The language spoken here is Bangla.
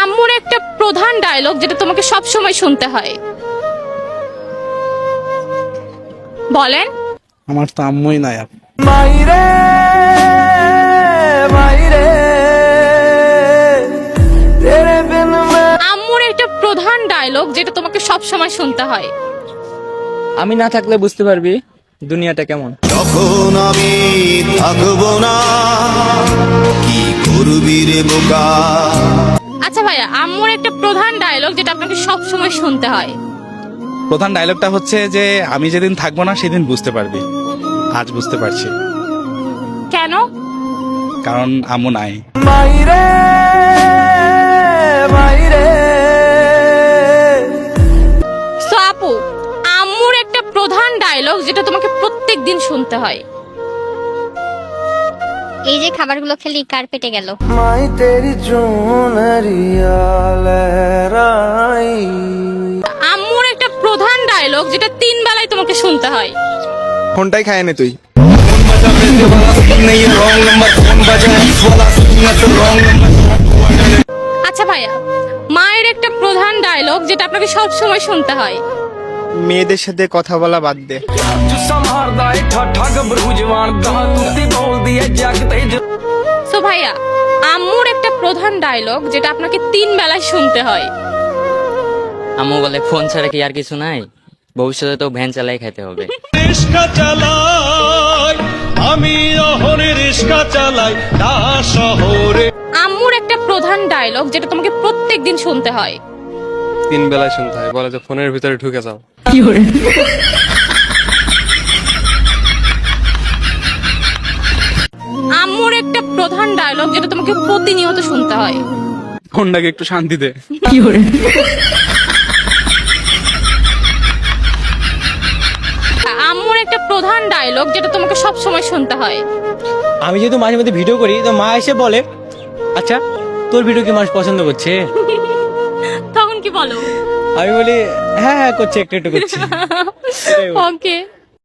আম্মুর একটা প্রধান ডায়লগ যেটা তোমাকে সব সময় শুনতে হয়, বলেন। আমার তো আম্মুই নাই আপু। মাইরে মাইরে তেরে বিন আম্মুর একটা প্রধান ডায়লগ যেটা তোমাকে সব সময় শুনতে হয়। আমি না থাকলে বুঝতে পারবি দুনিয়াটা কেমন। যখন আমি থাকবো না কি করবি রে বোকা। আচ্ছা ভাইয়া, আম্মুর একটা প্রধান ডায়লগ যেটা আপনাকে সব সময় শুনতে হয়। প্রধান ডায়লগটা হচ্ছে যে আমি যেদিন থাকবো না সেদিন বুঝতে পারবি। আজ বুঝতে পারছি, কেন? কারণ আম্মু নাই। মাইরে মাইরে সো আপু, আম্মুর একটা প্রধান ডায়লগ যেটা তোমাকে প্রত্যেক দিন শুনতে হয়। এই যে খাবারগুলো খেলি কার পেটে গেল? মাই তেরি চুনরিয়া লহরাই। আম্মুর একটা প্রধান ডায়লগ যেটা 3 বেলায় তোমাকে শুনতে হয়। ফোনটাই খায় নে তুই। আচ্ছা ভাইয়া, মায়ের একটা প্রধান ডায়লগ যেটা আপনাকে সব সময় শুনতে হয়। মেয়েদের সাথে কথা বলা বাদ দে। সো ভাইয়া, আম্মুর একটা প্রধান ডায়লগ যেটা আপনাকে 3 বেলায় শুনতে হয়। আম্মু বলে ফোন ছাড়া কি আর কিছু নাই, ভবিষ্যতে তো ভ্যান চালাই খাইতে হবে। রিস্কা চালাই আমি অহনে রিস্কা চালাই তা শহরে। আম্মুর একটা প্রধান ডায়লগ যেটা তোমাকে প্রত্যেক দিন শুনতে হয়। 3 বেলায় শুনতে হয়, বলে যে ফোনের ভিতরে ঢুকে যাও। আম্মুর একটা প্রধান ডায়লগ যেটা তোমাকে প্রতিনিয়ত শুনতে হয়। ফোনটাকে একটু শান্তি দে। আম্মুর একটা প্রধান ডায়লগ যেটা তোমাকে সব সময় শুনতে হয়। আমি যেহেতু মাঝে মধ্যে ভিডিও করি, তো মা এসে বলে, আচ্ছা তোর ভিডিও কি মানুষ পছন্দ করছে? তখন কি বলো? আমি বলি হ্যাঁ হ্যাঁ করছে, একটু একটু করছে। ওকে।